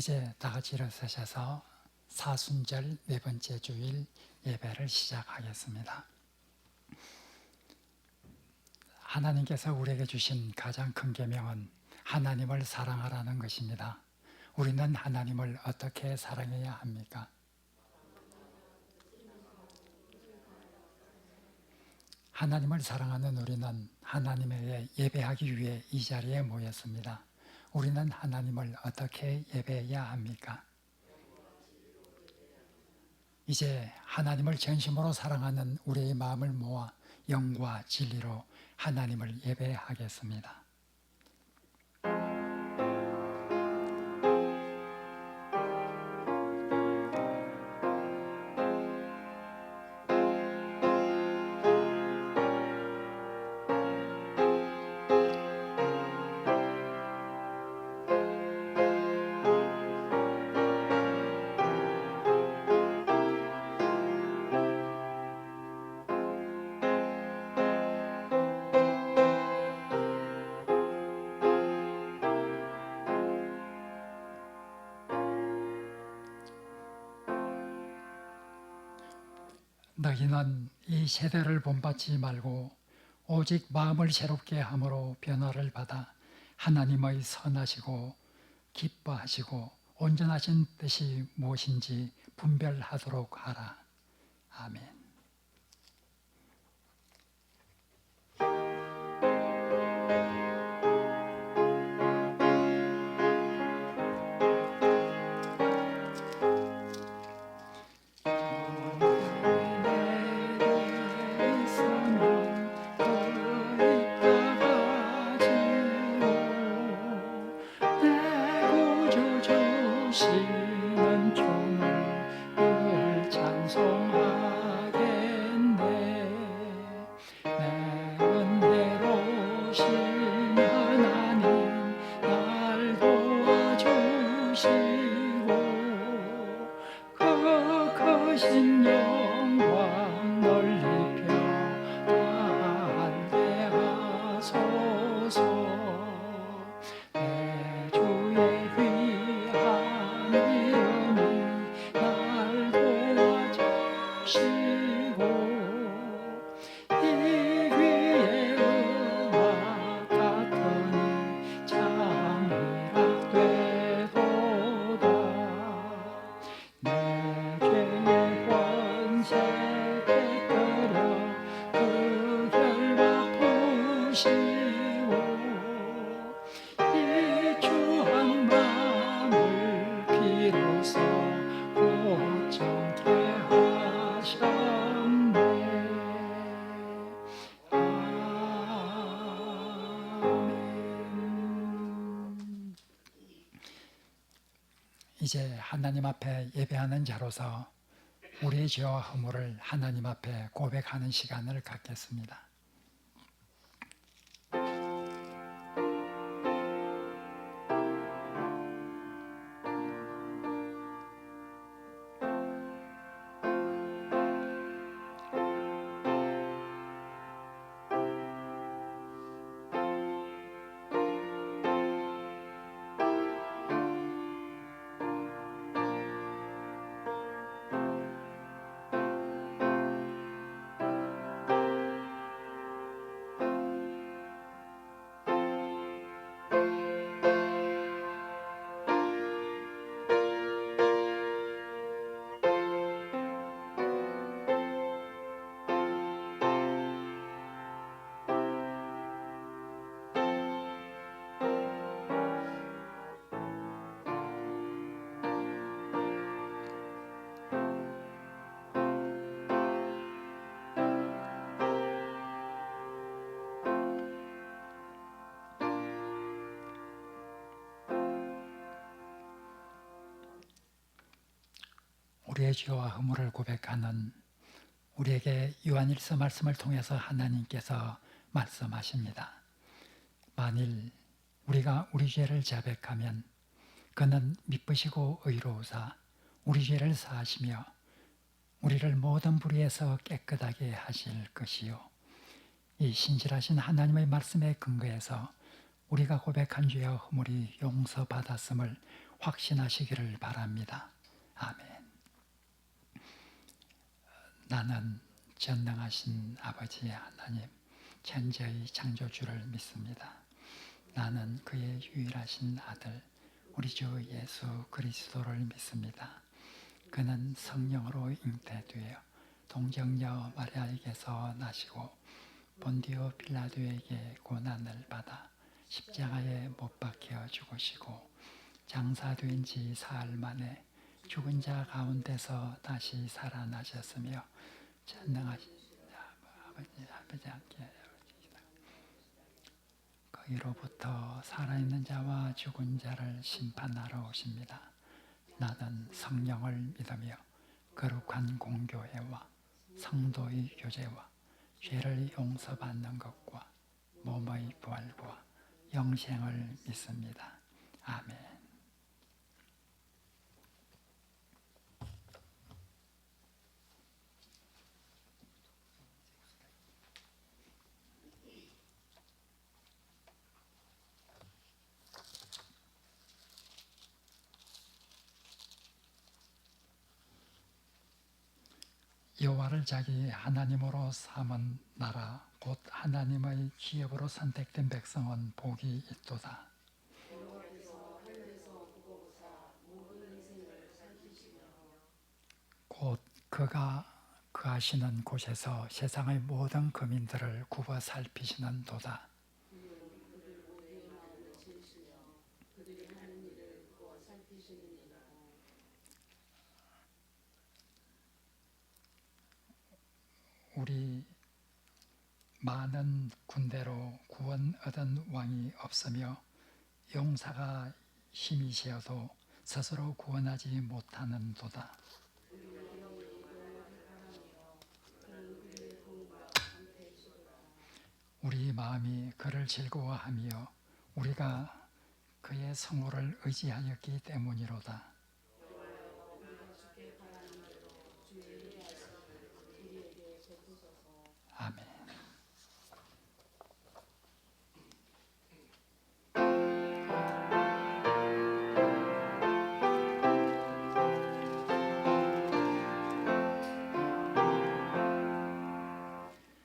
이제 다 같이 일어서셔서 사순절 네 번째 주일 예배를 시작하겠습니다. 하나님께서 우리에게 주신 가장 큰 계명은 하나님을 사랑하라는 것입니다. 우리는 하나님을 어떻게 사랑해야 합니까? 하나님을 사랑하는 우리는 하나님에게 예배하기 위해 이 자리에 모였습니다. 우리는 하나님을 어떻게 예배해야 합니까? 이제 하나님을 전심으로 사랑하는 우리의 마음을 모아 영과 진리로 하나님을 예배하겠습니다. 너희는 이 세대를 본받지 말고 오직 마음을 새롭게 함으로 변화를 받아 하나님의 선하시고 기뻐하시고 온전하신 뜻이 무엇인지 분별하도록 하라. 아멘. 시는 종을 늘 찬송하겠네. 내 은혜로우신 하나님 날 도와주시고 그 크신 영광 널리 펴달래하소서. 내 주의 귀한 이름이 날 도와주시고 이 귀의 음악 같으니 창이락되도다. 내 죄의 권세 깨뜨려 그 결박 푸시고 이 주한 마음을 비로소 고정케 하셨네. 아멘. 이제 하나님 앞에 예배하는 자로서 우리의 죄와 허물을 하나님 앞에 고백하는 시간을 갖겠습니다. 우리의 죄와 허물을 고백하는 우리에게 요한일서 말씀을 통해서 하나님께서 말씀하십니다. 만일 우리가 우리 죄를 자백하면 그는 미쁘시고 의로우사 우리 죄를 사하시며 우리를 모든 불의에서 깨끗하게 하실 것이요. 이 신실하신 하나님의 말씀에 근거해서 우리가 고백한 죄와 허물이 용서받았음을 확신하시기를 바랍니다. 아멘. 나는 전능하신 아버지 하나님, 천지의 창조주를 믿습니다. 나는 그의 유일하신 아들, 우리 주 예수 그리스도를 믿습니다. 그는 성령으로 잉태되어 동정녀 마리아에게서 나시고 본디오 빌라도에게 고난을 받아 십자가에 못 박혀 죽으시고 장사된 지 사흘 만에 죽은 자 가운데서 다시 살아나셨으며 전능하신 아버지 함께 거기로부터 살아있는 자와 죽은 자를 심판하러 오십니다. 나는 성령을 믿으며 거룩한 공교회와 성도의 교제와 죄를 용서받는 것과 몸의 부활과 영생을 믿습니다. 아멘. 여호와를 자기 하나님으로 삼은 나라 곧 하나님의 기업으로 선택된 백성은 복이 있도다. 곧 그가 거하시는 곳에서 세상의 모든 거민들을 굽어 살피시는 도다. 우리 많은 군대로 구원 얻은 왕이 없으며 용사가 힘이시어도 스스로 구원하지 못하는 도다. 우리 마음이 그를 즐거워하며 우리가 그의 성호를 의지하였기 때문이로다. 아멘.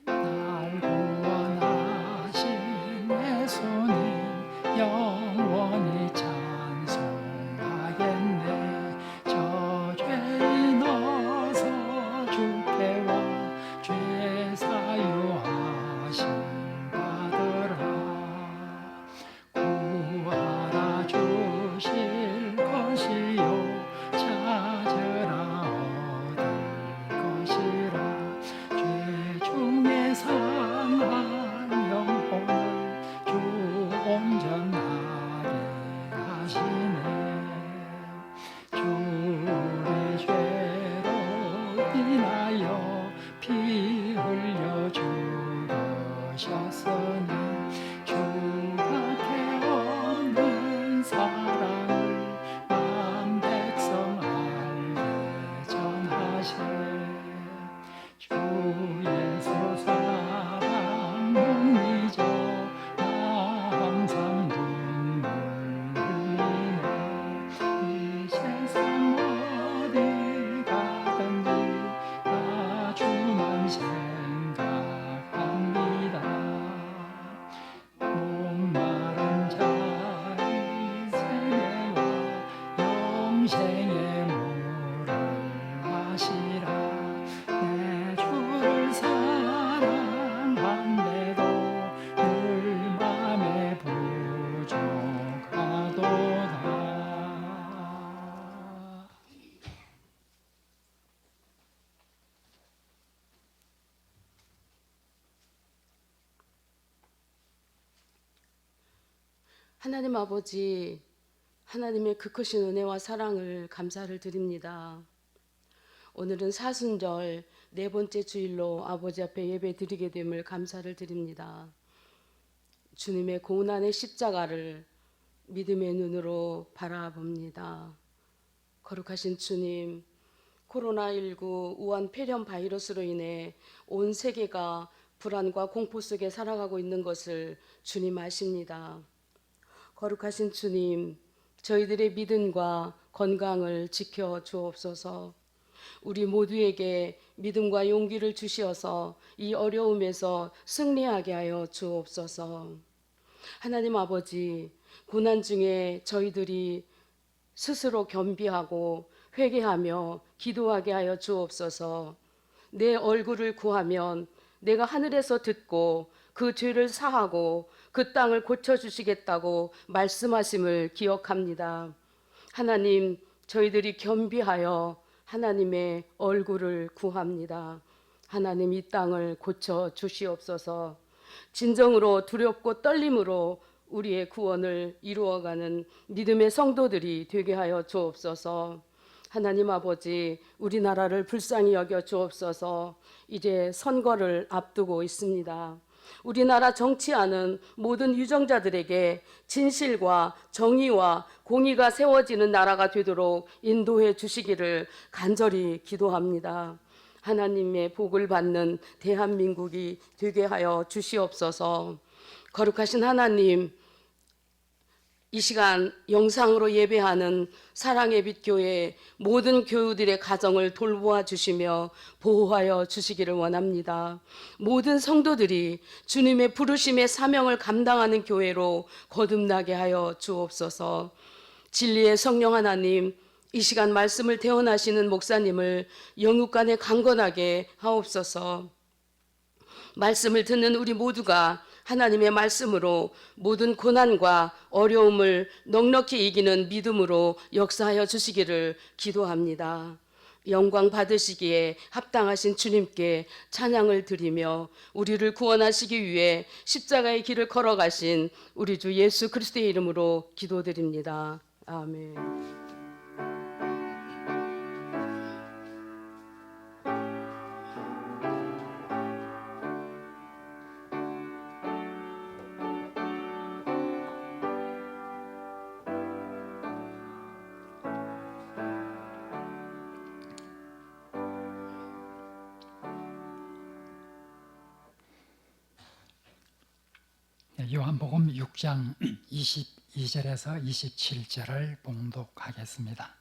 날 구원하신 예수님 영원히 찬송하겠네. 저 죄인 어서 주께 와 죄 사유하심 받으라. 구하라 주실 것이요 찾으라 얻을 것이라. 죄 중에 상한 영혼을 주 온전하게 하시네. 주의 죄로 인하여 피 흘려 죽으셨으니 주 밖에 없는 사랑을 만 백성 알게 전하세. 주 예수 사랑 못 잊어 나 항상 눈물 흘리네. 이 세상 어디 가든지 나 주만 생각합니다. 목마른 자의 생애와 영생의 물을 마시라. 내 주를 사랑한데도 늘 맘에 부족하도다. 하나님 아버지, 하나님의 그 크신 은혜와 사랑을 감사를 드립니다. 오늘은 사순절 네 번째 주일로 아버지 앞에 예배 드리게 됨을 감사를 드립니다. 주님의 고난의 십자가를 믿음의 눈으로 바라봅니다. 거룩하신 주님, 코로나19 우한 폐렴 바이러스로 인해 온 세계가 불안과 공포 속에 살아가고 있는 것을 주님 아십니다. 거룩하신 주님, 저희들의 믿음과 건강을 지켜 주옵소서. 우리 모두에게 믿음과 용기를 주시어서 이 어려움에서 승리하게 하여 주옵소서. 하나님 아버지, 고난 중에 저희들이 스스로 겸비하고 회개하며 기도하게 하여 주옵소서. 내 얼굴을 구하면 내가 하늘에서 듣고 그 죄를 사하고 그 땅을 고쳐주시겠다고 말씀하심을 기억합니다. 하나님, 저희들이 겸비하여 하나님의 얼굴을 구합니다. 하나님, 이 땅을 고쳐 주시옵소서. 진정으로 두렵고 떨림으로 우리의 구원을 이루어가는 믿음의 성도들이 되게 하여 주옵소서. 하나님 아버지, 우리나라를 불쌍히 여겨 주옵소서. 이제 선거를 앞두고 있습니다. 우리나라 정치하는 모든 유정자들에게 진실과 정의와 공의가 세워지는 나라가 되도록 인도해 주시기를 간절히 기도합니다. 하나님의 복을 받는 대한민국이 되게 하여 주시옵소서. 거룩하신 하나님, 이 시간 영상으로 예배하는 사랑의 빛 교회 모든 교우들의 가정을 돌보아 주시며 보호하여 주시기를 원합니다. 모든 성도들이 주님의 부르심의 사명을 감당하는 교회로 거듭나게 하여 주옵소서. 진리의 성령 하나님, 이 시간 말씀을 대언하시는 목사님을 영육간에 강건하게 하옵소서. 말씀을 듣는 우리 모두가 하나님의 말씀으로 모든 고난과 어려움을 넉넉히 이기는 믿음으로 역사하여 주시기를 기도합니다. 영광 받으시기에 합당하신 주님께 찬양을 드리며 우리를 구원하시기 위해 십자가의 길을 걸어가신 우리 주 예수 그리스도의 이름으로 기도드립니다. 아멘. 요한복음 6장 22절에서 27절을 봉독하겠습니다.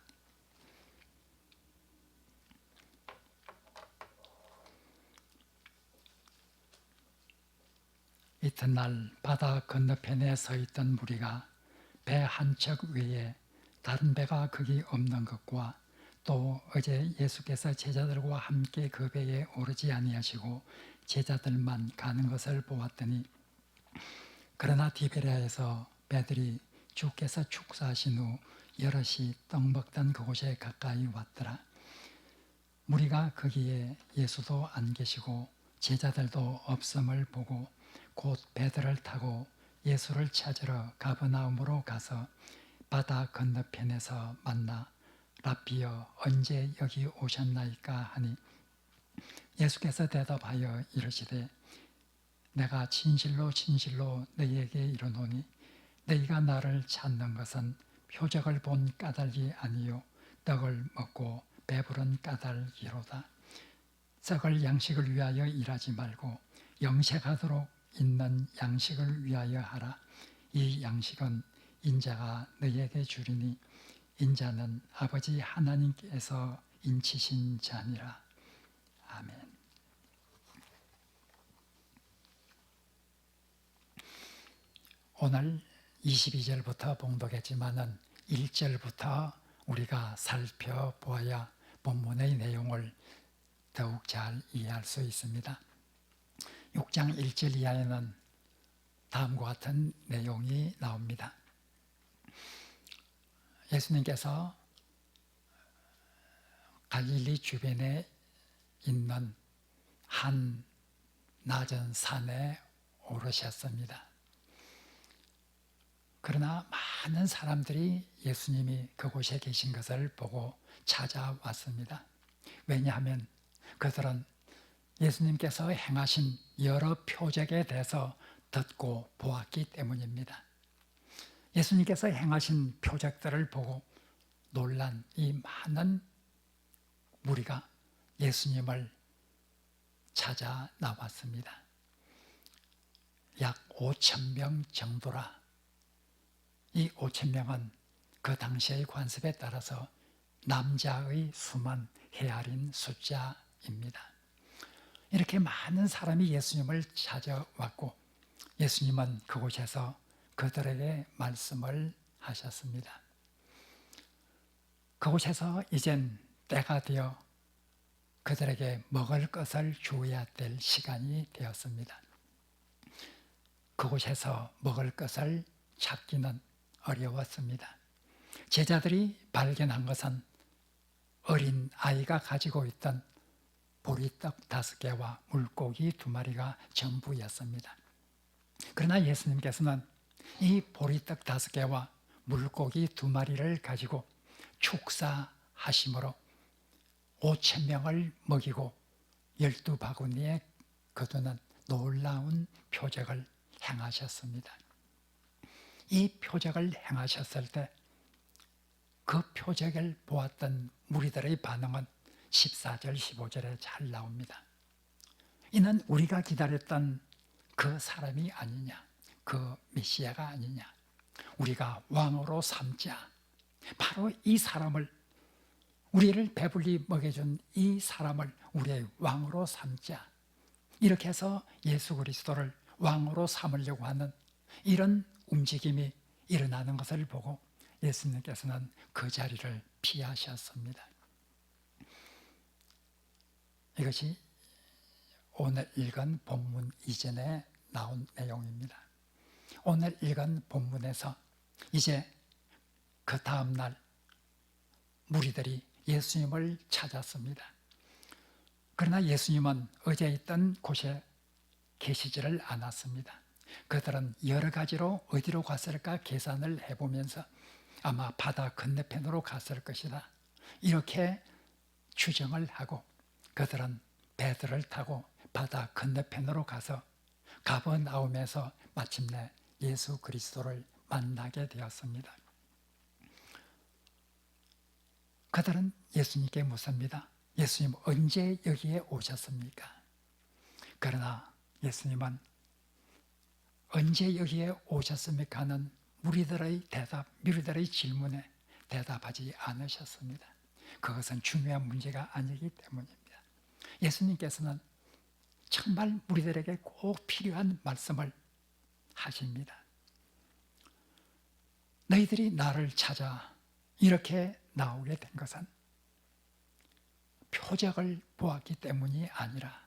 이튿날 바다 건너편에 서 있던 무리가 배 한 척 외에 다른 배가 거기 없는 것과 또 어제 예수께서 제자들과 함께 그 배에 오르지 아니하시고 제자들만 가는 것을 보았더니 그러나 디베랴에서 배들이 주께서 축사하신 후 여럿이 떡 먹던 그곳에 가까이 왔더라. 무리가 거기에 예수도 안 계시고 제자들도 없음을 보고 곧 배들을 타고 예수를 찾으러 가버나움으로 가서 바다 건너편에서 만나 랍비여 언제 여기 오셨나이까 하니 예수께서 대답하여 이르시되 내가 진실로 진실로 너희에게 이르노니 너희가 나를 찾는 것은 표적을 본 까닭이 아니요 떡을 먹고 배부른 까닭이로다. 썩을 양식을 위하여 일하지 말고 영생하도록 있는 양식을 위하여 하라. 이 양식은 인자가 너희에게 주리니 인자는 아버지 하나님께서 인치신 자니라. 아멘. 오늘 22절부터 봉독했지만은 1절부터 우리가 살펴보아야 본문의 내용을 더욱 잘 이해할 수 있습니다. 6장 1절 이하에는 다음과 같은 내용이 나옵니다. 예수님께서 갈릴리 주변에 있는 한 낮은 산에 오르셨습니다. 그러나 많은 사람들이 예수님이 그곳에 계신 것을 보고 찾아왔습니다. 왜냐하면 그들은 예수님께서 행하신 여러 표적에 대해서 듣고 보았기 때문입니다. 예수님께서 행하신 표적들을 보고 놀란 이 많은 무리가 예수님을 찾아 나왔습니다. 약 5,000명 정도라. 이 5,000명은 그 당시의 관습에 따라서 남자의 수만 헤아린 숫자입니다. 이렇게 많은 사람이 예수님을 찾아왔고 예수님은 그곳에서 그들에게 말씀을 하셨습니다. 그곳에서 이젠 때가 되어 그들에게 먹을 것을 주어야 될 시간이 되었습니다. 그곳에서 먹을 것을 찾기는 어려웠습니다. 제자들이 발견한 것은 어린 아이가 가지고 있던 보리떡 5개와 물고기 2마리가 전부였습니다. 그러나 예수님께서는 이 보리떡 5개와 물고기 2마리를 가지고 축사하심으로 5,000명을 먹이고 12바구니에 거두는 놀라운 표적을 행하셨습니다. 이 표적을 행하셨을 때 그 표적을 보았던 무리들의 반응은 14절, 15절에 잘 나옵니다. 이는 우리가 기다렸던 그 사람이 아니냐, 그 메시아가 아니냐, 우리가 왕으로 삼자. 바로 이 사람을, 우리를 배불리 먹여준 이 사람을 우리의 왕으로 삼자. 이렇게 해서 예수 그리스도를 왕으로 삼으려고 하는 이런 움직임이 일어나는 것을 보고 예수님께서는 그 자리를 피하셨습니다. 이것이 오늘 읽은 본문 이전에 나온 내용입니다. 오늘 읽은 본문에서 이제 그 다음날 무리들이 예수님을 찾았습니다. 그러나 예수님은 어제 있던 곳에 계시지를 않았습니다. 그들은 여러 가지로 어디로 갔을까 계산을 해보면서 아마 바다 건너편으로 갔을 것이다, 이렇게 추정을 하고 그들은 배들을 타고 바다 건너편으로 가서 가버나움에서 마침내 예수 그리스도를 만나게 되었습니다. 그들은 예수님께 묻습니다. 예수님, 언제 여기에 오셨습니까? 그러나 예수님은 언제 여기에 오셨습니까 하는 무리들의 질문에 대답하지 않으셨습니다. 그것은 중요한 문제가 아니기 때문입니다. 예수님께서는 정말 무리들에게 꼭 필요한 말씀을 하십니다. 너희들이 나를 찾아 이렇게 나오게 된 것은 표적을 보았기 때문이 아니라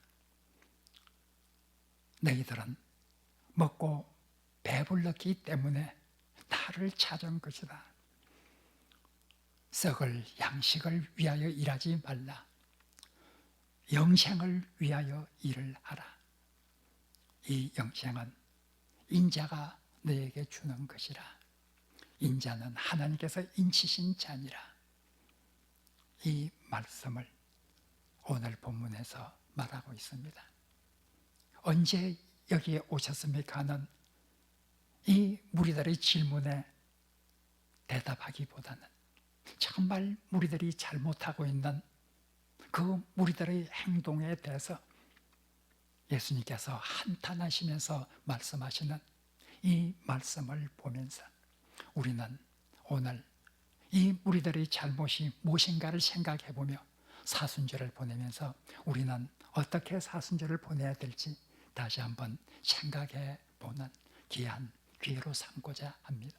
너희들은 먹고 배불렀기 때문에 나를 찾은 것이다. 썩을 양식을 위하여 일하지 말라. 영생을 위하여 일을 하라. 이 영생은 인자가 너에게 주는 것이라. 인자는 하나님께서 인치신 자니라. 이 말씀을 오늘 본문에서 말하고 있습니다. 언제 여기에 오셨습니까 하는 이 무리들의 질문에 대답하기보다는 정말 무리들이 잘못하고 있는 그 무리들의 행동에 대해서 예수님께서 한탄하시면서 말씀하시는 이 말씀을 보면서 우리는 오늘 이 무리들의 잘못이 무엇인가를 생각해 보며 사순절을 보내면서 우리는 어떻게 사순절을 보내야 될지 다시 한번 생각해 보는 귀한 기회로 삼고자 합니다.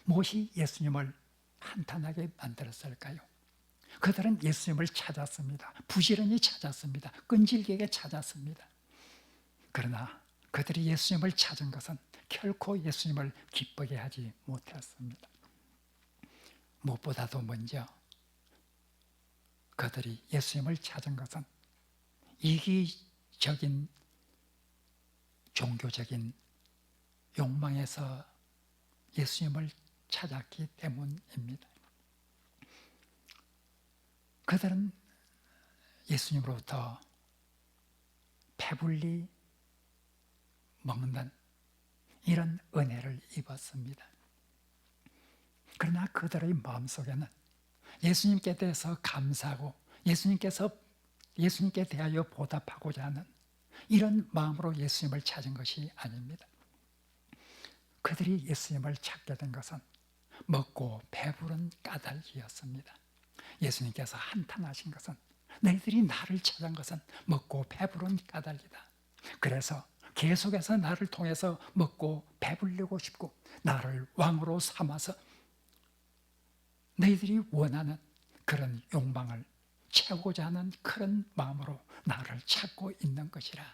무엇이 예수님을 한탄하게 만들었을까요? 그들은 예수님을 찾았습니다. 부지런히 찾았습니다. 끈질기게 찾았습니다. 그러나 그들이 예수님을 찾은 것은 결코 예수님을 기쁘게 하지 못했습니다. 무엇보다도 먼저 그들이 예수님을 찾은 것은 이기적인 종교적인 욕망에서 예수님을 찾았기 때문입니다. 그들은 예수님으로부터 배불리 먹는 이런 은혜를 입었습니다. 그러나 그들의 마음속에는 예수님께 대해서 감사하고 예수님께 대하여 보답하고자 하는 이런 마음으로 예수님을 찾은 것이 아닙니다. 그들이 예수님을 찾게 된 것은 먹고 배부른 까닭이었습니다. 예수님께서 한탄하신 것은 너희들이 나를 찾은 것은 먹고 배부른 까닭이다. 그래서 계속해서 나를 통해서 먹고 배부르고 싶고 나를 왕으로 삼아서 너희들이 원하는 그런 욕망을 채우고자 하는 그런 마음으로 나를 찾고 있는 것이라.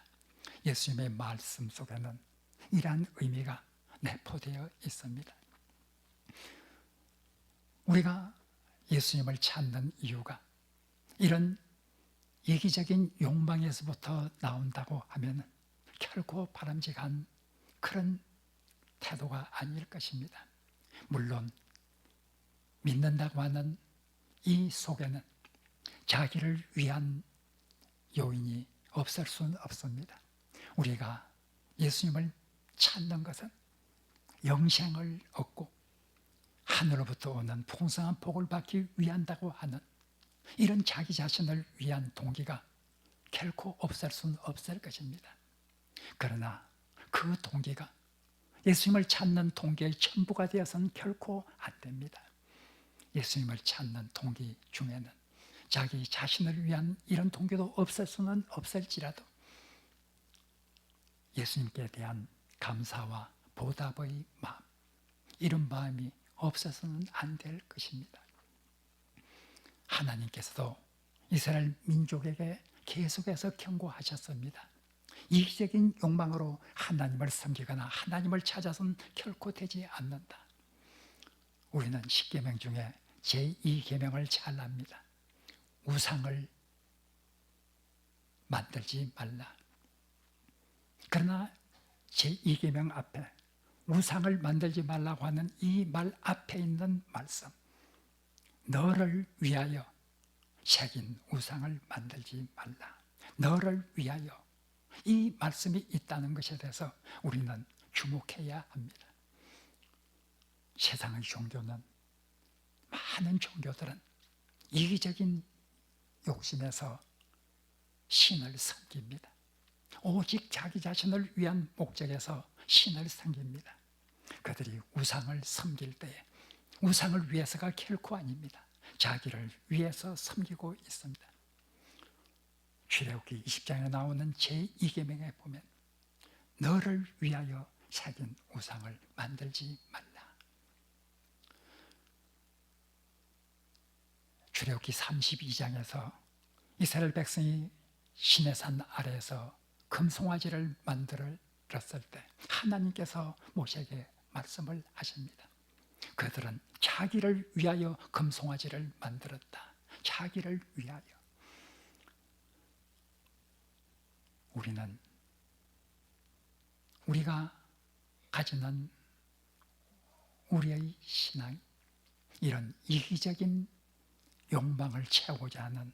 예수님의 말씀 속에는 이러한 의미가 내포되어 있습니다. 우리가 예수님을 찾는 이유가 이런 이기적인 욕망에서부터 나온다고 하면 결코 바람직한 그런 태도가 아닐 것입니다. 물론 믿는다고 하는 이 속에는 자기를 위한 요인이 없을 수는 없습니다. 우리가 예수님을 찾는 것은 영생을 얻고 하늘로부터 오는 풍성한 복을 받기 위한다고 하는 이런 자기 자신을 위한 동기가 결코 없을 수는 없을 것입니다. 그러나 그 동기가 예수님을 찾는 동기의 전부가 되어서는 결코 안 됩니다. 예수님을 찾는 동기 중에는 자기 자신을 위한 이런 동기도 없을 수는 없을지라도 예수님께 대한 감사와 보답의 마음, 이런 마음이 없어서는 안 될 것입니다. 하나님께서도 이스라엘 민족에게 계속해서 경고하셨습니다. 이기적인 욕망으로 하나님을 섬기거나 하나님을 찾아서는 결코 되지 않는다. 우리는 십계명 중에 제2계명을 잘 압니다. 우상을 만들지 말라. 그러나 제2계명 앞에 우상을 만들지 말라고 하는 이 말 앞에 있는 말씀, 너를 위하여 새긴 우상을 만들지 말라. 너를 위하여, 이 말씀이 있다는 것에 대해서 우리는 주목해야 합니다. 세상의 종교는, 많은 종교들은 이기적인 욕심에서 신을 섬깁니다. 오직 자기 자신을 위한 목적에서 신을 섬깁니다. 그들이 우상을 섬길 때에 우상을 위해서가 결코 아닙니다. 자기를 위해서 섬기고 있습니다. 출애굽기 20장에 나오는 제2계명에 보면 너를 위하여 새긴 우상을 만들지 말라. 출애굽기 32장에서 이스라엘 백성이 시내산 아래에서 금송아지를 만들었을 때 하나님께서 모세에게 말씀을 하십니다. 그들은 자기를 위하여 금송아지를 만들었다. 자기를 위하여. 우리가 가지는 우리의 신앙이 이런 이기적인 욕망을 채우고자 하는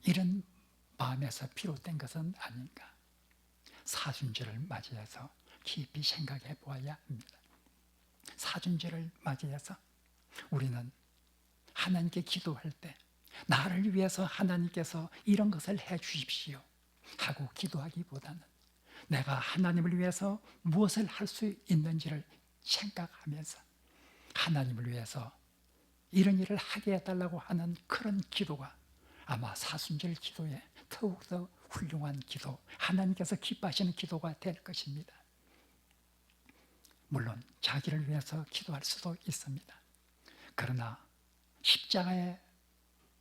이런 마음에서 비롯된 것은 아닌가. 사순절을 맞이해서 깊이 생각해 보아야 합니다. 사순절을 맞이해서 우리는 하나님께 기도할 때 나를 위해서 하나님께서 이런 것을 해 주십시오 하고 기도하기보다는 내가 하나님을 위해서 무엇을 할 수 있는지를 생각하면서 하나님을 위해서 이런 일을 하게 해달라고 하는 그런 기도가 아마 사순절 기도에 더욱더 훌륭한 기도, 하나님께서 기뻐하시는 기도가 될 것입니다. 물론 자기를 위해서 기도할 수도 있습니다. 그러나 십자가에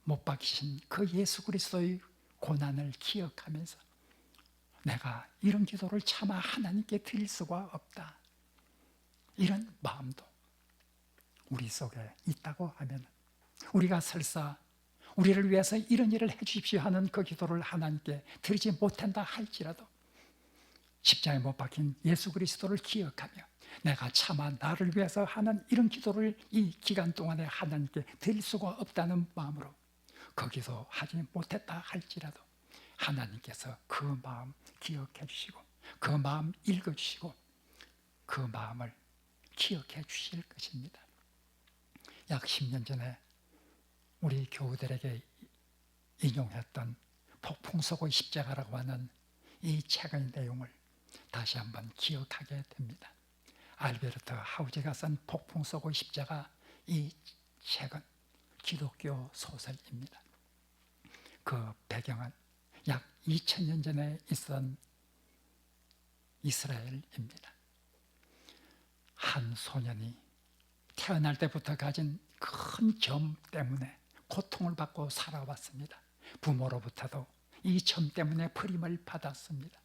못 박히신 그 예수 그리스도의 고난을 기억하면서 내가 이런 기도를 차마 하나님께 드릴 수가 없다. 이런 마음도 우리 속에 있다고 하면 우리가 설사 우리를 위해서 이런 일을 해 주십시오 하는 그 기도를 하나님께 드리지 못한다 할지라도 십자가에 못 박힌 예수 그리스도를 기억하며 내가 차마 나를 위해서 하는 이런 기도를 이 기간 동안에 하나님께 드릴 수가 없다는 마음으로 그 기도 하지 못했다 할지라도 하나님께서 그 마음 기억해 주시고 그 마음 읽어 주시고 그 마음을 기억해 주실 것입니다. 약 10년 전에 우리 교우들에게 인용했던 폭풍속의 십자가라고 하는 이 책의 내용을 다시 한번 기억하게 됩니다. 알베르트 하우제가 쓴 폭풍 속의 십자가, 이 책은 기독교 소설입니다. 그 배경은 약 2000년 전에 있었던 이스라엘입니다. 한 소년이 태어날 때부터 가진 큰 점 때문에 고통을 받고 살아왔습니다. 부모로부터도 이 점 때문에 버림을 받았습니다.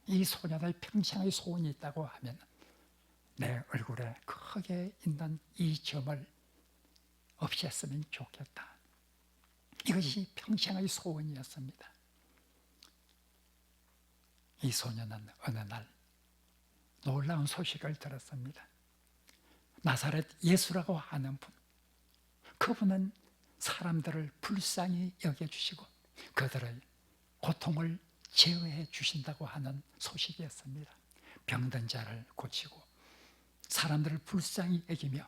이 소년의 평생의 소원이 있다고 하면 내 얼굴에 크게 있는 이 점을 없앴으면 좋겠다. 이것이 평생의 소원이었습니다. 이 소년은 어느 날 놀라운 소식을 들었습니다. 나사렛 예수라고 하는 분, 그분은 사람들을 불쌍히 여겨주시고 그들의 고통을 제어해 주신다고 하는 소식이었습니다. 병든 자를 고치고 사람들을 불쌍히 여기며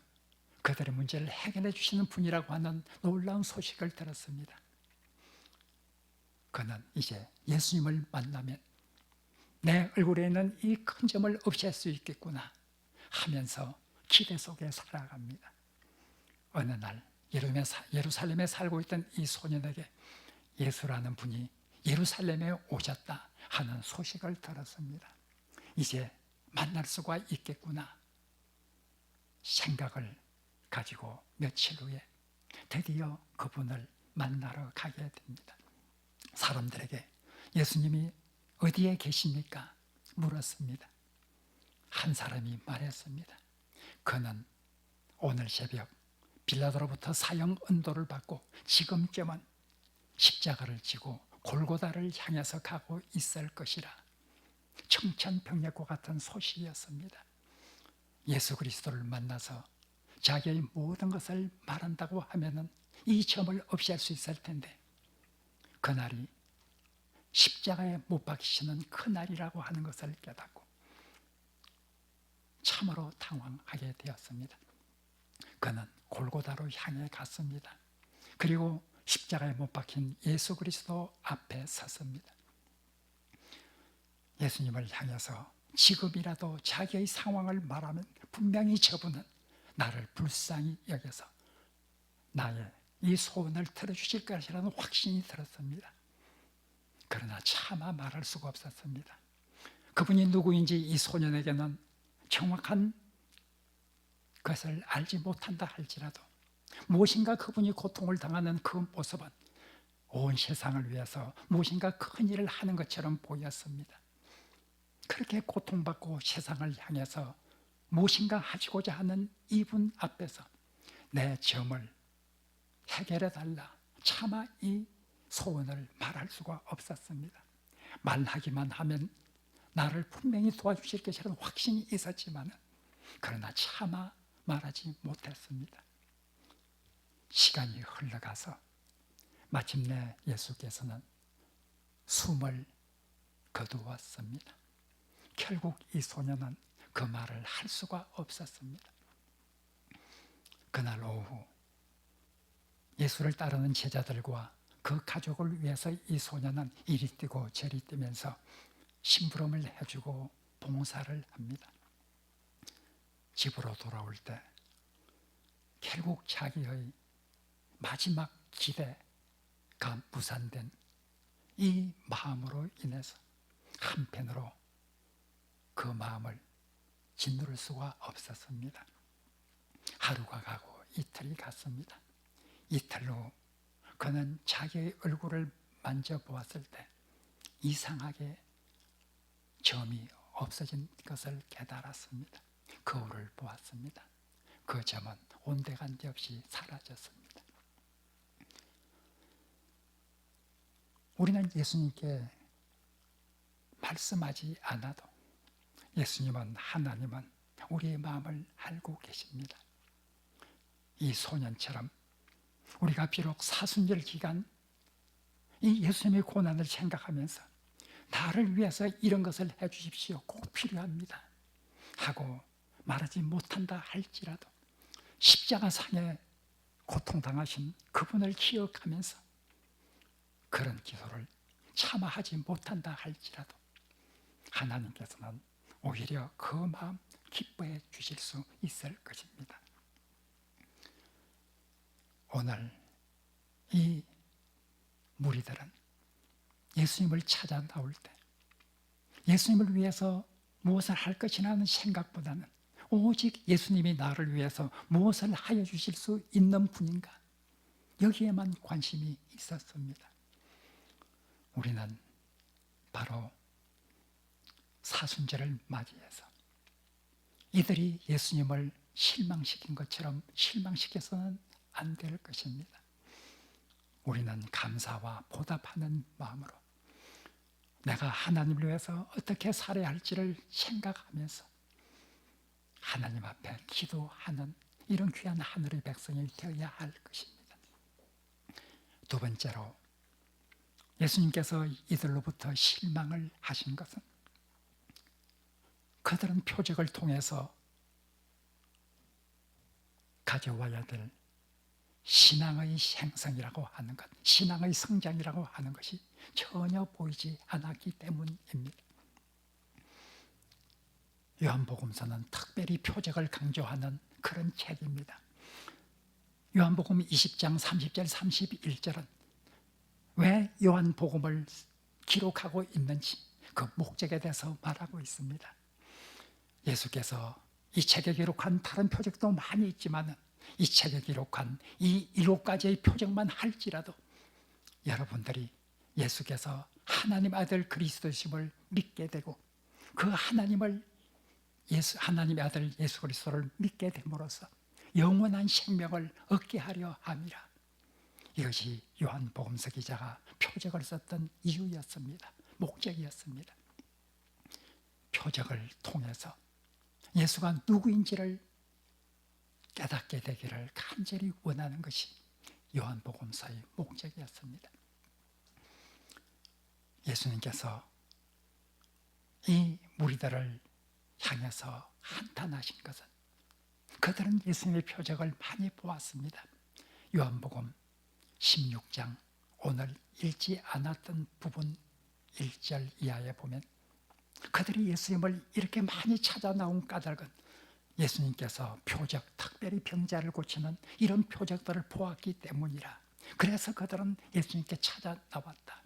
그들의 문제를 해결해 주시는 분이라고 하는 놀라운 소식을 들었습니다. 그는 이제 예수님을 만나면 내 얼굴에 있는 이 큰 점을 없앨 수 있겠구나 하면서 기대 속에 살아갑니다. 어느 날 예루살렘에 살고 있던 이 소년에게 예수라는 분이 예루살렘에 오셨다 하는 소식을 들었습니다. 이제 만날 수가 있겠구나 생각을 가지고 며칠 후에 드디어 그분을 만나러 가게 됩니다. 사람들에게 예수님이 어디에 계십니까? 물었습니다. 한 사람이 말했습니다. 그는 오늘 새벽 빌라도로부터 사형 언도를 받고 지금쯤은 십자가를 지고 골고다를 향해서 가고 있을 것이라. 청천벽력과 같은 소식이었습니다. 예수 그리스도를 만나서 자기의 모든 것을 말한다고 하면은 이 점을 없앨 수 있을 텐데 그날이 십자가에 못 박히시는 그날이라고 하는 것을 깨닫고 참으로 당황하게 되었습니다. 그는 골고다로 향해 갔습니다. 그리고 십자가에 못 박힌 예수 그리스도 앞에 섰습니다. 예수님을 향해서 지금이라도 자기의 상황을 말하면 분명히 저분은 나를 불쌍히 여겨서 나의 이 소원을 들어주실 것이라는 확신이 들었습니다. 그러나 차마 말할 수가 없었습니다. 그분이 누구인지 이 소년에게는 정확한 것을 알지 못한다 할지라도 무엇인가 그분이 고통을 당하는 그 모습은 온 세상을 위해서 무엇인가 큰 일을 하는 것처럼 보였습니다. 그렇게 고통받고 세상을 향해서 무엇인가 하시고자 하는 이분 앞에서 내 점을 해결해 달라 차마 이 소원을 말할 수가 없었습니다. 말하기만 하면 나를 분명히 도와주실 것이라는 확신이 있었지만 그러나 차마 말하지 못했습니다. 시간이 흘러가서 마침내 예수께서는 숨을 거두었습니다. 결국 이 소년은 그 말을 할 수가 없었습니다. 그날 오후 예수를 따르는 제자들과 그 가족을 위해서 이 소년은 이리 뛰고 저리 뛰면서 심부름을 해주고 봉사를 합니다. 집으로 돌아올 때 결국 자기의 마지막 기대가 무산된 이 마음으로 인해서 한편으로 그 마음을 짓누를 수가 없었습니다. 하루가 가고 이틀이 갔습니다. 이틀 후 그는 자기의 얼굴을 만져보았을 때 이상하게 점이 없어진 것을 깨달았습니다. 거울을 보았습니다. 그 점은 온데간데 없이 사라졌습니다. 우리는 예수님께 말씀하지 않아도 예수님은 하나님은 우리의 마음을 알고 계십니다. 이 소년처럼 우리가 비록 사순절 기간 이 예수님의 고난을 생각하면서 나를 위해서 이런 것을 해 주십시오. 꼭 필요합니다. 하고 말하지 못한다 할지라도 십자가상에 고통당하신 그분을 기억하면서 그런 기도를 차마 하지 못한다 할지라도 하나님께서는 오히려 그 마음 기뻐해 주실 수 있을 것입니다. 오늘 이 무리들은 예수님을 찾아 나올 때 예수님을 위해서 무엇을 할 것이라는 생각보다는 오직 예수님이 나를 위해서 무엇을 하여 주실 수 있는 분인가, 여기에만 관심이 있었습니다. 우리는 바로 사순절을 맞이해서 이들이 예수님을 실망시킨 것처럼 실망시켜서는 안 될 것입니다. 우리는 감사와 보답하는 마음으로 내가 하나님을 위해서 어떻게 살아야 할지를 생각하면서 하나님 앞에 기도하는 이런 귀한 하늘의 백성이 되어야 할 것입니다. 두 번째로 예수님께서 이들로부터 실망을 하신 것은 그들은 표적을 통해서 가져와야 될 신앙의 생성이라고 하는 것, 신앙의 성장이라고 하는 것이 전혀 보이지 않았기 때문입니다. 요한복음서는 특별히 표적을 강조하는 그런 책입니다. 요한복음 20장 30절 31절은 왜 요한복음을 기록하고 있는지 그 목적에 대해서 말하고 있습니다. 예수께서 이 책에 기록한 다른 표적도 많이 있지만 이 책에 기록한 이 7가지의 표적만 할지라도 여러분들이 예수께서 하나님 아들 그리스도심을 믿게 되고 그 하나님의 아들 예수 그리스도를 믿게 됨으로써 영원한 생명을 얻게 하려 함이라. 이것이 요한복음서 기자가 표적을 썼던 이유였습니다. 목적이었습니다. 표적을 통해서 예수가 누구인지를 깨닫게 되기를 간절히 원하는 것이 요한복음서의 목적이었습니다. 예수님께서 이 무리들을 향해서 한탄하신 것은 그들은 예수님의 표적을 많이 보았습니다. 요한복음 16장 오늘 읽지 않았던 부분 1절 이하에 보면 그들이 예수님을 이렇게 많이 찾아 나온 까닭은 예수님께서 표적, 특별히 병자를 고치는 이런 표적들을 보았기 때문이라. 그래서 그들은 예수님께 찾아 나왔다.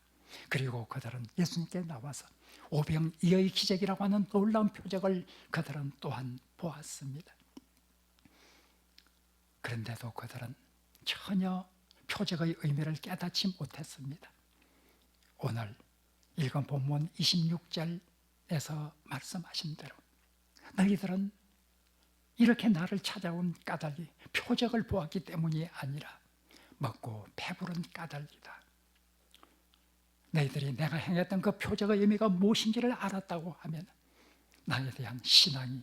그리고 그들은 예수님께 나와서 오병이어의 기적이라고 하는 놀라운 표적을 그들은 또한 보았습니다. 그런데도 그들은 전혀 표적의 의미를 깨닫지 못했습니다. 오늘 읽은 본문 26절에서 말씀하신 대로 너희들은 이렇게 나를 찾아온 까닭이 표적을 보았기 때문이 아니라 먹고 배부른 까닭이다. 너희들이 내가 행했던 그 표적의 의미가 무엇인지를 알았다고 하면 나에 대한 신앙이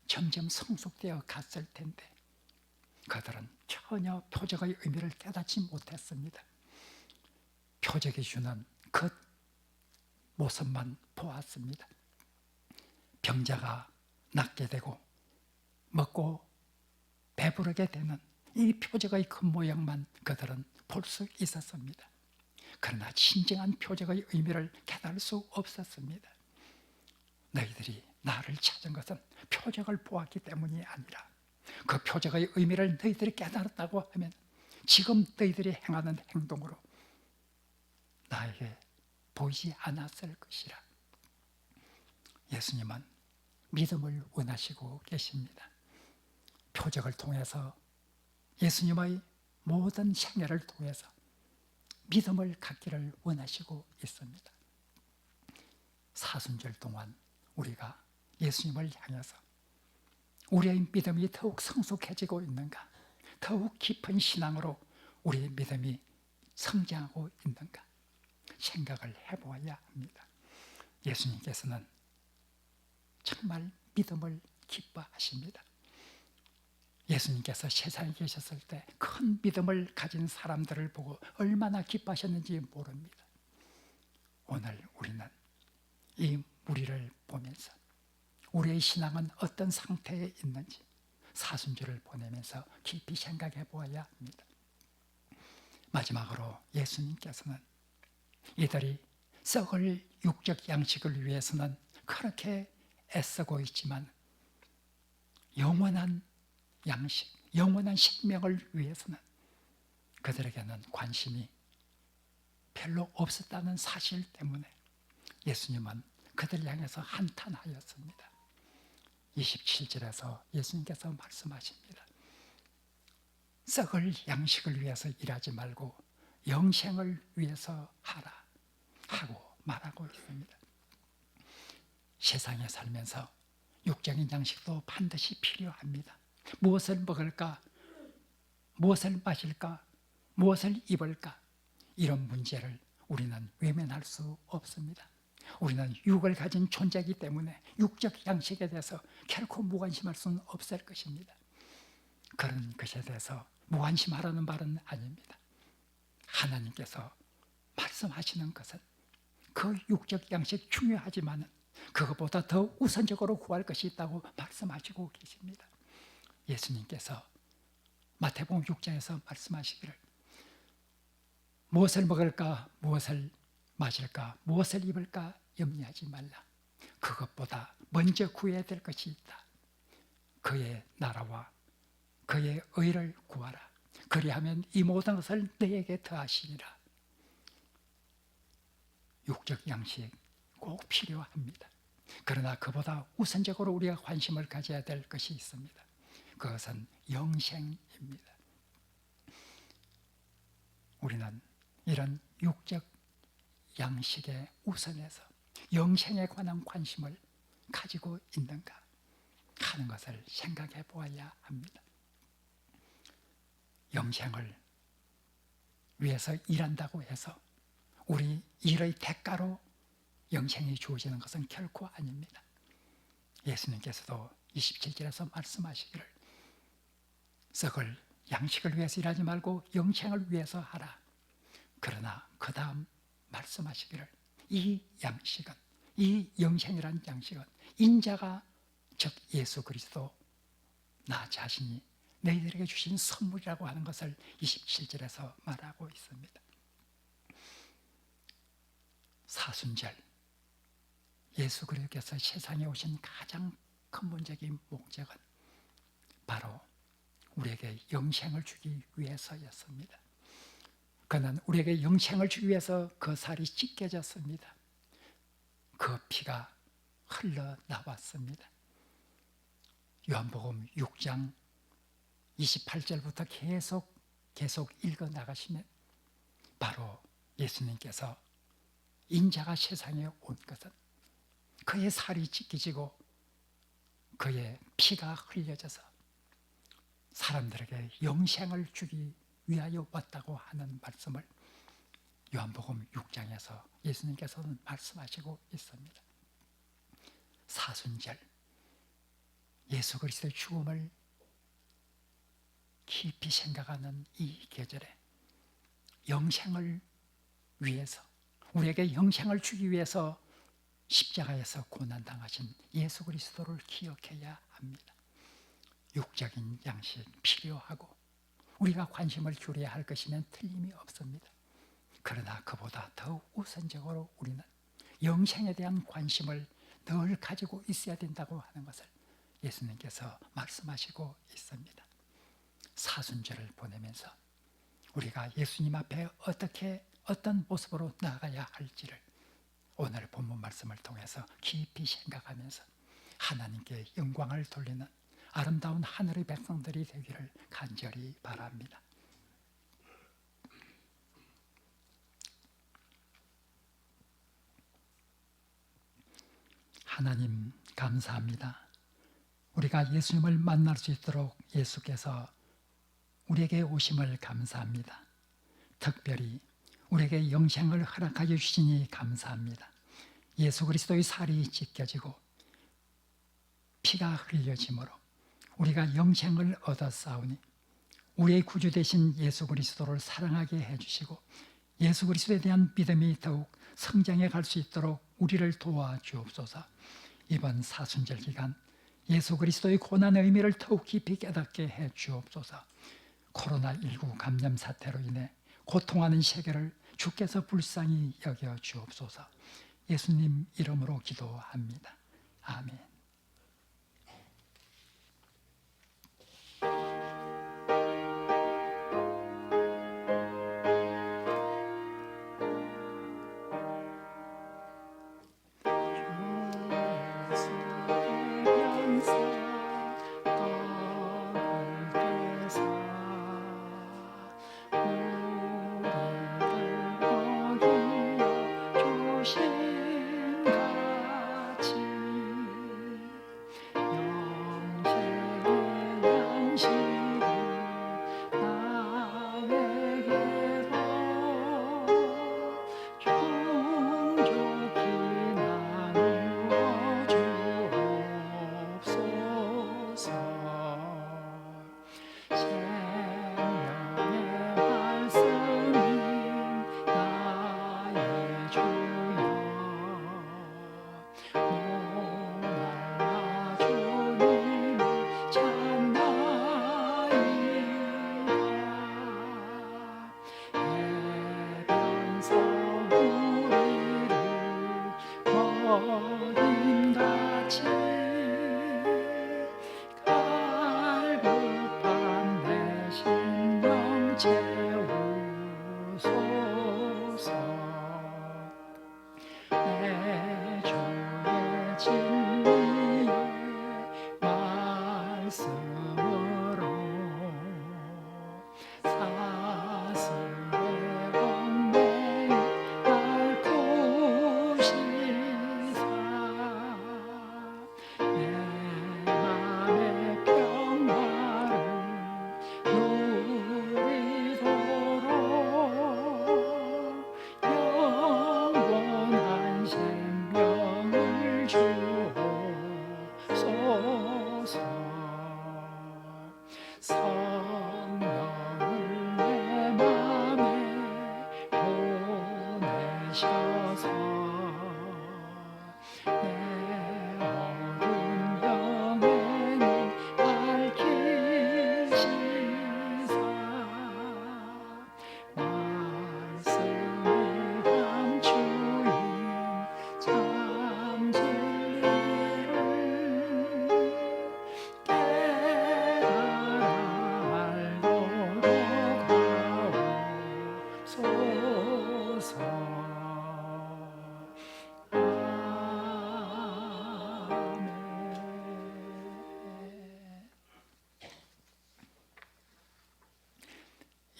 점점 성숙되어 갔을 텐데 그들은 전혀 표적의 의미를 깨닫지 못했습니다. 표적이 주는 그 모습만 보았습니다. 병자가 낫게 되고 먹고 배부르게 되는 이 표적의 그 모양만 그들은 볼 수 있었습니다. 그러나 진정한 표적의 의미를 깨달을 수 없었습니다. 너희들이 나를 찾은 것은 표적을 보았기 때문이 아니라 그 표적의 의미를 너희들이 깨달았다고 하면 지금 너희들이 행하는 행동으로 나에게 보이지 않았을 것이라. 예수님은 믿음을 원하시고 계십니다. 표적을 통해서 예수님의 모든 생애를 통해서 믿음을 갖기를 원하시고 있습니다. 사순절 동안 우리가 예수님을 향해서 우리의 믿음이 더욱 성숙해지고 있는가, 더욱 깊은 신앙으로 우리의 믿음이 성장하고 있는가 생각을 해보아야 합니다. 예수님께서는 정말 믿음을 기뻐하십니다. 예수님께서 세상에 계셨을 때 큰 믿음을 가진 사람들을 보고 얼마나 기뻐하셨는지 모릅니다. 오늘 우리는 이 무리를 보면서 우리의 신앙은 어떤 상태에 있는지 사순절을 보내면서 깊이 생각해 보아야 합니다. 마지막으로 예수님께서는 이들이 썩을 육적 양식을 위해서는 그렇게 애쓰고 있지만 영원한 양식, 영원한 생명을 위해서는 그들에게는 관심이 별로 없었다는 사실 때문에 예수님은 그들 향해서 한탄하였습니다. 27절에서 예수님께서 말씀하십니다. 썩을 양식을 위해서 일하지 말고 영생을 위해서 하라 하고 말하고 있습니다. 세상에 살면서 육적인 양식도 반드시 필요합니다. 무엇을 먹을까? 무엇을 마실까? 무엇을 입을까? 이런 문제를 우리는 외면할 수 없습니다. 우리는 육을 가진 존재이기 때문에 육적 양식에 대해서 결코 무관심할 수는 없을 것입니다. 그런 것에 대해서 무관심하라는 말은 아닙니다. 하나님께서 말씀하시는 것은 그 육적 양식 중요하지만 그것보다 더 우선적으로 구할 것이 있다고 말씀하시고 계십니다. 예수님께서 마태복음 6장에서 말씀하시기를 무엇을 먹을까, 무엇을 마실까, 무엇을 입을까 염려하지 말라. 그것보다 먼저 구해야 될 것이 있다. 그의 나라와 그의 의를 구하라. 그리하면 이 모든 것을 너에게 더하시리라. 육적 양식 꼭 필요합니다. 그러나 그보다 우선적으로 우리가 관심을 가져야 될 것이 있습니다. 그것은 영생입니다. 우리는 이런 육적 양식에 우선해서 영생에 관한 관심을 가지고 있는가 하는 것을 생각해 보아야 합니다. 영생을 위해서 일한다고 해서 우리 일의 대가로 영생이 주어지는 것은 결코 아닙니다. 예수님께서도 27절에서 말씀하시기를 썩을 양식을 위해서 일하지 말고 영생을 위해서 하라. 그러나 그 다음 말씀하시기를 이 양식은, 이 영생이란 양식은 인자가 즉 예수 그리스도 나 자신이 너희들에게 주신 선물이라고 하는 것을 27절에서 말하고 있습니다. 사순절 예수 그리스도께서 세상에 오신 가장 근본적인 목적은 바로 우리에게 영생을 주기 위해서였습니다. 그는 우리에게 영생을 주기 위해서 그 살이 찢겨졌습니다. 그 피가 흘러나왔습니다. 요한복음 6장 28절부터 계속 읽어 나가시면 바로 예수님께서 인자가 세상에 온 것은 그의 살이 찢겨지고 그의 피가 흘려져서 사람들에게 영생을 주기 위하여 왔다고 하는 말씀을 요한복음 6장에서 예수님께서는 말씀하시고 있습니다. 사순절 예수 그리스도의 죽음을 깊이 생각하는 이 계절에 영생을 위해서 우리에게 영생을 주기 위해서 십자가에서 고난당하신 예수 그리스도를 기억해야 합니다. 육적인 양식 필요하고 우리가 관심을 기울여야 할 것이면 틀림이 없습니다. 그러나 그보다 더 우선적으로 우리는 영생에 대한 관심을 늘 가지고 있어야 된다고 하는 것을 예수님께서 말씀하시고 있습니다. 사순절을 보내면서 우리가 예수님 앞에 어떤 모습으로 나아가야 할지를 오늘 본문 말씀을 통해서 깊이 생각하면서 하나님께 영광을 돌리는 아름다운 하늘의 백성들이 되기를 간절히 바랍니다. 하나님 감사합니다. 우리가 예수님을 만날 수 있도록 예수께서 우리에게 오심을 감사합니다. 특별히 우리에게 영생을 허락하여 주시니 감사합니다. 예수 그리스도의 살이 찢겨지고 피가 흘려짐으로 우리가 영생을 얻었사오니 우리의 구주 되신 예수 그리스도를 사랑하게 해주시고 예수 그리스도에 대한 믿음이 더욱 성장해 갈 수 있도록 우리를 도와주옵소서. 이번 사순절 기간 예수 그리스도의 고난의 의미를 더욱 깊이 깨닫게 해주옵소서. 코로나19 감염 사태로 인해 고통하는 세계를 주께서 불쌍히 여겨 주옵소서. 예수님 이름으로 기도합니다. 아멘. 주시옵소서. 내 어두운 영에는 밝히시사 말씀에 감추인 참 진리를 깨달아 알도록 하옵소서. 아멘.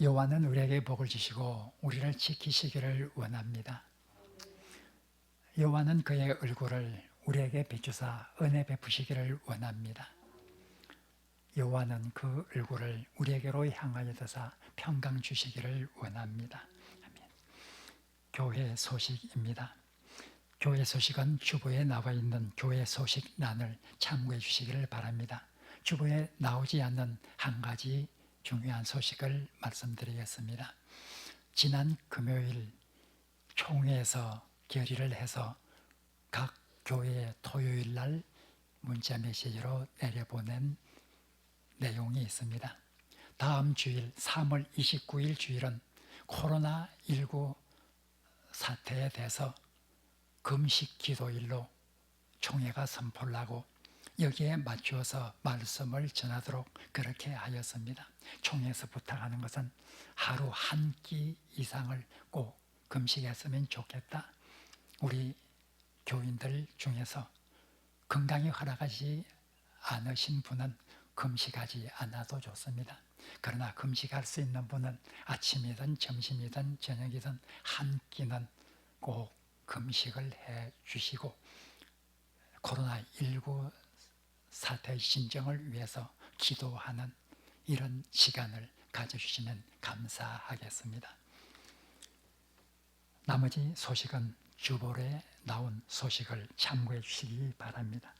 여호와는 우리에게 복을 주시고 우리를 지키시기를 원합니다. 여호와는 그의 얼굴을 우리에게 비추사 은혜 베푸시기를 원합니다. 여호와는 그 얼굴을 우리에게로 향하여 드사 평강 주시기를 원합니다. 아멘. 교회 소식입니다. 교회 소식은 주보에 나와 있는 교회 소식란을 참고해 주시기를 바랍니다. 주보에 나오지 않는 한 가지 중요한 소식을 말씀드리겠습니다. 지난 금요일 총회에서 결의를 해서 각 교회에 토요일 날 문자 메시지로 내려보낸 내용이 있습니다. 다음 주일 3월 29일 주일은 코로나19 사태에 대해서 금식 기도일로 총회가 선포를 하고 여기에 맞추어서 말씀을 전하도록 그렇게 하였습니다. 총회에서 부탁하는 것은 하루 한 끼 이상을 꼭 금식했으면 좋겠다. 우리 교인들 중에서 건강이 허락하지 않으신 분은 금식하지 않아도 좋습니다. 그러나 금식할 수 있는 분은 아침이든 점심이든 저녁이든 한 끼는 꼭 금식을 해 주시고 코로나19 사태의 진정을 위해서 기도하는 이런 시간을 가져주시면 감사하겠습니다. 나머지 소식은 주보에 나온 소식을 참고해 주시기 바랍니다.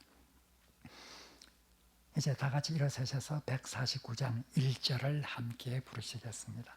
이제 다 같이 일어서셔서 149장 1절을 함께 부르시겠습니다.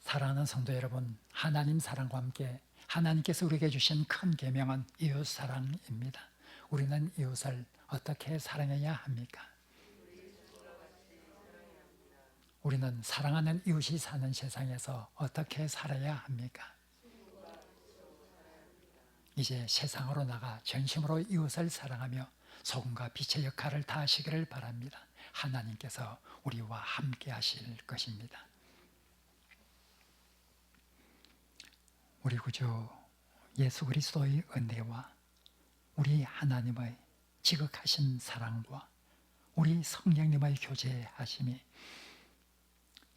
사랑하는 성도 여러분, 하나님 사랑과 함께 하나님께서 우리에게 주신 큰 계명은 이웃 사랑입니다. 우리는 이웃을 어떻게 사랑해야 합니까? 우리는 사랑하는 이웃이 사는 세상에서 어떻게 살아야 합니까? 이제 세상으로 나가 전심으로 이웃을 사랑하며 소금과 빛의 역할을 다하시기를 바랍니다. 하나님께서 우리와 함께 하실 것입니다. 우리 구주 예수 그리스도의 은혜와 우리 하나님의 지극하신 사랑과 우리 성령님의 교제하심이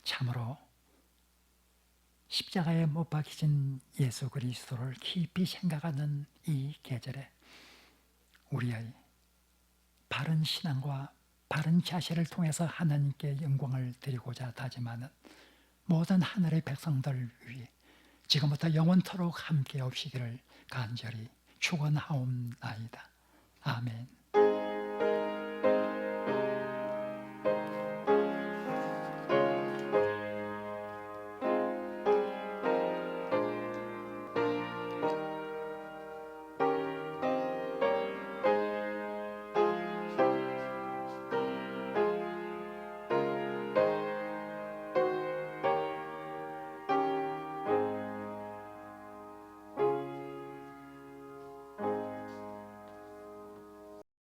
참으로 십자가에 못 박히신 예수 그리스도를 깊이 생각하는 이 계절에 우리의 바른 신앙과 바른 자세를 통해서 하나님께 영광을 드리고자 다짐하는 모든 하늘의 백성들 위해 지금부터 영원토록 함께 없시기를 간절히 축원하옵나이다. 아멘.